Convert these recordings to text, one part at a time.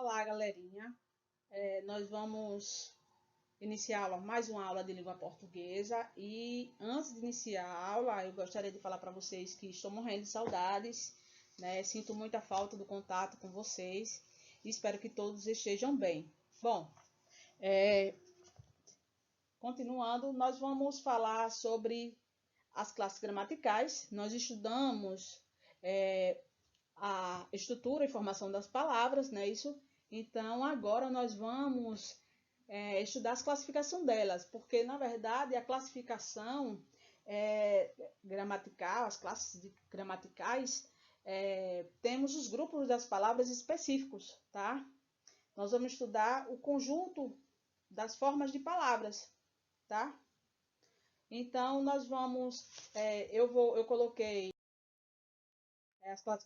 Olá, galerinha. Nós vamos iniciar mais uma aula de língua portuguesa e antes de iniciar a aula, eu gostaria de falar para vocês que estou morrendo de saudades, né? Sinto muita falta do contato com vocês e espero que todos estejam bem. Bom, continuando, nós vamos falar sobre as classes gramaticais. Nós estudamos a estrutura e formação das palavras, não é isso? Então, agora nós vamos estudar as classificações delas, porque, na verdade, a classificação gramatical, as classes gramaticais, temos os grupos das palavras específicos, tá? Nós vamos estudar o conjunto das formas de palavras, tá? Então, nós vamos, eu coloquei as classes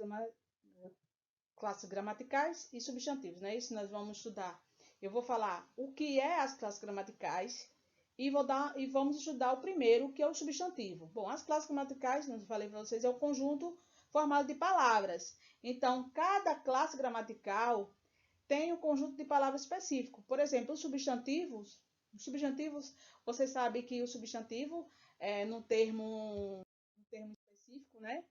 gramaticais e substantivos, né? Isso nós vamos estudar. Eu vou falar o que é as classes gramaticais e vamos estudar o primeiro, que é o substantivo. Bom, as classes gramaticais, como eu falei para vocês, é o conjunto formado de palavras. Então, cada classe gramatical tem um conjunto de palavras específico. Por exemplo, os substantivos, você sabe que o substantivo no termo específico, né?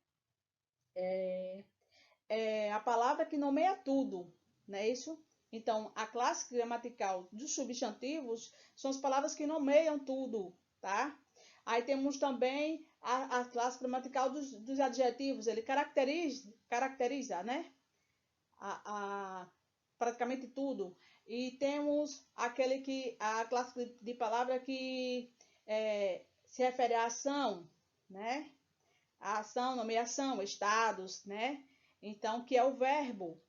É a palavra que nomeia tudo, não é isso? Então, a classe gramatical dos substantivos são as palavras que nomeiam tudo, tá? Aí temos também a classe gramatical dos adjetivos, ele caracteriza, né? Praticamente tudo. E temos a classe de palavra que se refere à ação, né? A ação, nomeação, estados, né? Então, que é o verbo,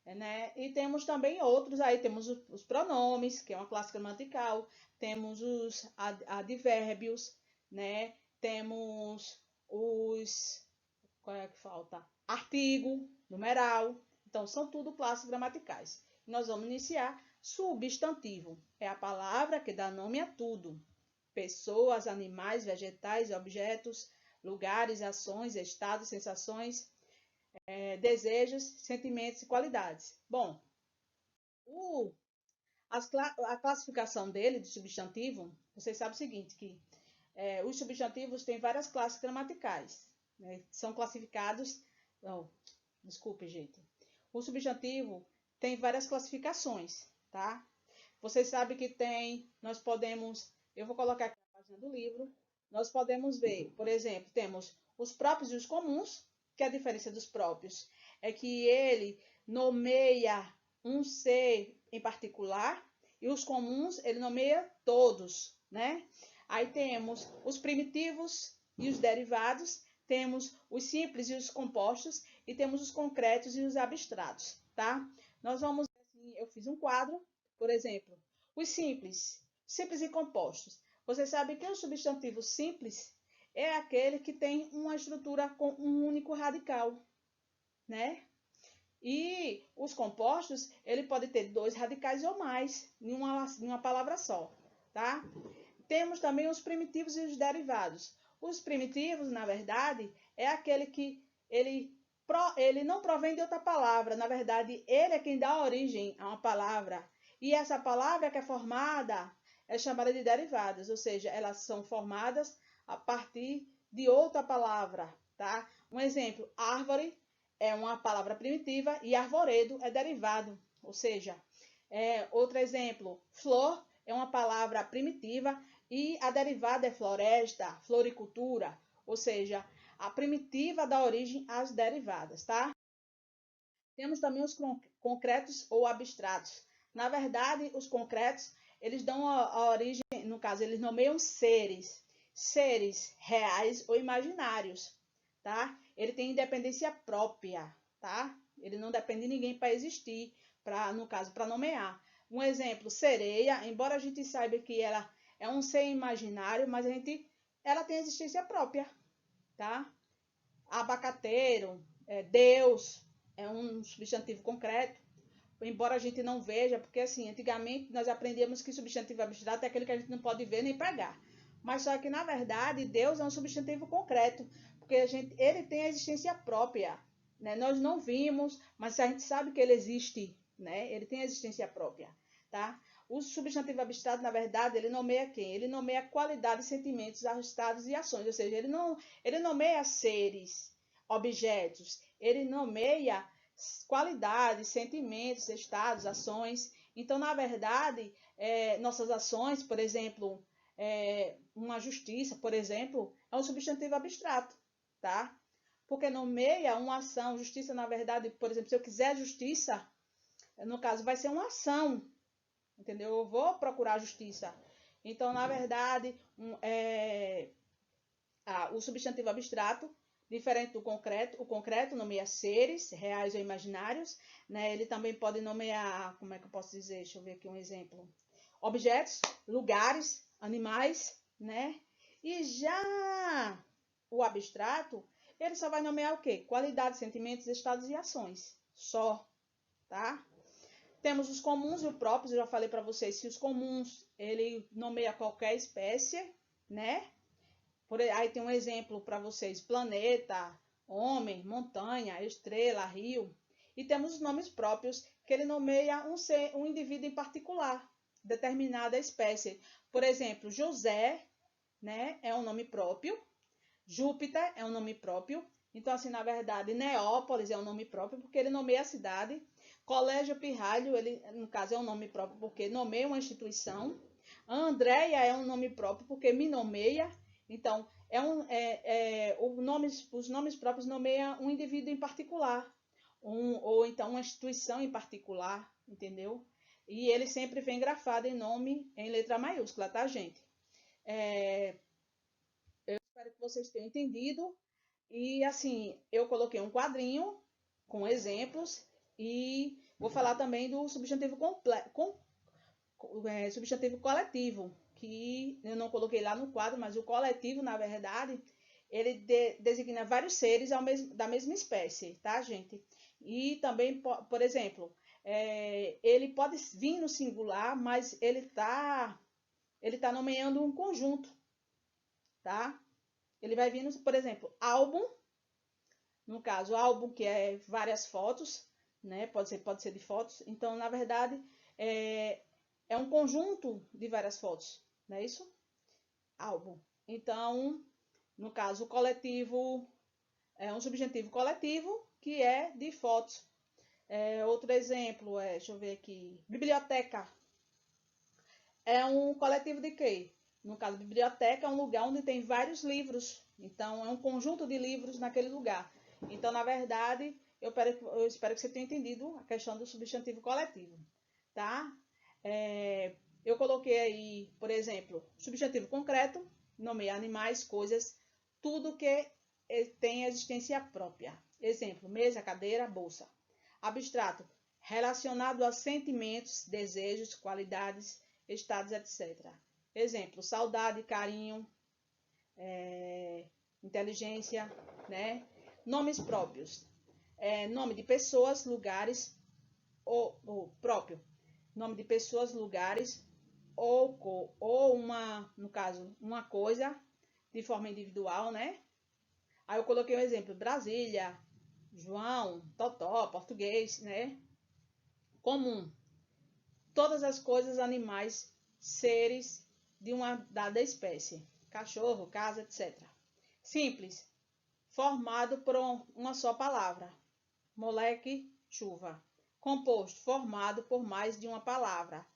né? E temos também outros aí, temos os pronomes, que é uma classe gramatical, temos os advérbios, né? Temos qual é que falta? Artigo, numeral. Então, são tudo classes gramaticais. Nós vamos iniciar substantivo. É a palavra que dá nome a tudo. Pessoas, animais, vegetais, objetos, lugares, ações, estados, sensações, desejos, sentimentos e qualidades. Bom, a classificação dele de substantivo, vocês sabem o seguinte, que os substantivos têm várias classes gramaticais, né? São classificados. Não, desculpe, gente. O substantivo tem várias classificações, tá? Vocês sabem que nós podemos, eu vou colocar aqui na página do livro, nós podemos ver, por exemplo, temos os próprios e os comuns, que a diferença dos próprios é que ele nomeia um ser em particular e os comuns ele nomeia todos, né? Aí temos os primitivos e os derivados, temos os simples e os compostos e temos os concretos e os abstratos, tá? Nós vamos ver assim, eu fiz um quadro, por exemplo, os simples e compostos. Você sabe que o substantivo simples é aquele que tem uma estrutura com um único radical, né? E os compostos, ele pode ter dois radicais ou mais em uma palavra só, tá? Temos também os primitivos e os derivados. Os primitivos, na verdade, é aquele que ele não provém de outra palavra. Na verdade, ele é quem dá origem a uma palavra. E essa palavra que é formada é chamada de derivadas, ou seja, elas são formadas a partir de outra palavra, tá? Um exemplo, árvore é uma palavra primitiva e arvoredo é derivado, ou seja, outro exemplo, flor é uma palavra primitiva e a derivada é floresta, floricultura, ou seja, a primitiva dá origem às derivadas, tá? Temos também os concretos ou abstratos. Na verdade, os concretos, eles dão a origem, no caso, eles nomeiam seres reais ou imaginários, tá? Ele tem independência própria, tá? Ele não depende de ninguém para existir, no caso, para nomear. Um exemplo, sereia, embora a gente saiba que ela é um ser imaginário, mas ela tem existência própria, tá? Abacateiro, Deus, é um substantivo concreto, embora a gente não veja, porque assim, antigamente nós aprendíamos que substantivo abstrato é aquele que a gente não pode ver nem pegar. Mas só que, na verdade, Deus é um substantivo concreto, porque ele tem a existência própria, né? Nós não vimos, mas a gente sabe que ele existe, né? Ele tem existência própria, tá? O substantivo abstrato, na verdade, ele nomeia quem? Ele nomeia qualidades, sentimentos, estados e ações, ou seja, ele nomeia seres, objetos, ele nomeia qualidades, sentimentos, estados, ações. Então, na verdade, nossas ações, por exemplo, uma justiça, por exemplo, é um substantivo abstrato, tá? Porque nomeia uma ação, justiça, na verdade, por exemplo, se eu quiser justiça, no caso, vai ser uma ação, entendeu? Eu vou procurar justiça. Então, na verdade, o substantivo abstrato, diferente do concreto, o concreto nomeia seres, reais ou imaginários, né? Ele também pode nomear, como é que eu posso dizer? Deixa eu ver aqui um exemplo. Objetos, lugares, animais, né? E já o abstrato, ele só vai nomear o quê? Qualidades, sentimentos, estados e ações. Só, tá? Temos os comuns e os próprios, eu já falei para vocês que os comuns, ele nomeia qualquer espécie, né? Aí tem um exemplo para vocês, planeta, homem, montanha, estrela, rio. E temos os nomes próprios, que ele nomeia um indivíduo em particular, determinada espécie. Por exemplo, José, né, é um nome próprio, Júpiter é um nome próprio. Então, assim, na verdade, Neópolis é um nome próprio, porque ele nomeia a cidade. Colégio Pirralho, ele, no caso, é um nome próprio, porque nomeia uma instituição. Andréia é um nome próprio, porque me nomeia. Então, os nomes próprios nomeiam um indivíduo em particular, ou então uma instituição em particular, entendeu? E ele sempre vem grafado em nome em letra maiúscula, tá, gente? Espero que vocês tenham entendido. E assim, eu coloquei um quadrinho com exemplos e vou falar também do substantivo substantivo coletivo, que eu não coloquei lá no quadro, mas o coletivo, na verdade, ele designa vários seres da mesma espécie, tá, gente? E também, por exemplo, ele pode vir no singular, mas ele tá nomeando um conjunto, tá? Ele vai vir, por exemplo, álbum, no caso, álbum que é várias fotos, né? Pode ser de fotos. Então, na verdade, é um conjunto de várias fotos, não é isso? Álbum. Então, no caso, o coletivo é um substantivo coletivo que é de fotos. Outro exemplo deixa eu ver aqui, biblioteca. É um coletivo de quê? No caso, biblioteca é um lugar onde tem vários livros. Então, é um conjunto de livros naquele lugar. Então, na verdade, eu espero que você tenha entendido a questão do substantivo coletivo, tá? Eu coloquei aí, por exemplo, substantivo concreto, nomeia animais, coisas, tudo que tem existência própria. Exemplo, mesa, cadeira, bolsa. Abstrato, relacionado a sentimentos, desejos, qualidades, estados, etc. Exemplo, saudade, carinho, inteligência, né? Nomes próprios, nome de pessoas, lugares, ou próprio, nome de pessoas, lugares, ou no caso, uma coisa de forma individual, né? Aí eu coloquei um exemplo, Brasília, João, Totó, português, né? Comum, todas as coisas, animais, seres de uma dada espécie, cachorro, casa, etc. Simples, formado por uma só palavra, moleque, chuva. Composto, formado por mais de uma palavra,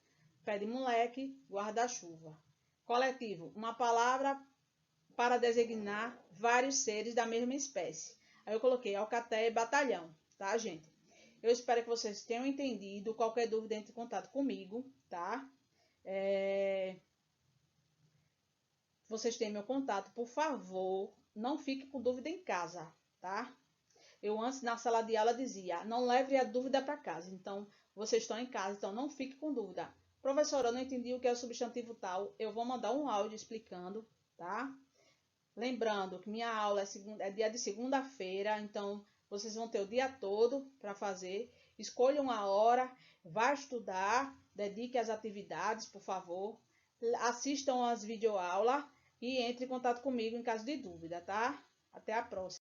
pé de moleque, guarda-chuva. Coletivo, uma palavra para designar vários seres da mesma espécie. Aí eu coloquei alcateia e batalhão, tá, gente? Eu espero que vocês tenham entendido. Qualquer dúvida, entre em contato comigo, tá? Vocês têm meu contato, por favor, não fique com dúvida em casa, tá? Eu antes, na sala de aula, dizia, não leve a dúvida para casa. Então, vocês estão em casa, então não fique com dúvida. Professora, eu não entendi o que é o substantivo tal. Eu vou mandar um áudio explicando, tá? Lembrando que minha aula é dia de segunda-feira, então vocês vão ter o dia todo para fazer. Escolha uma hora, vá estudar, dedique às atividades, por favor. Assistam às videoaulas e entre em contato comigo em caso de dúvida, tá? Até a próxima.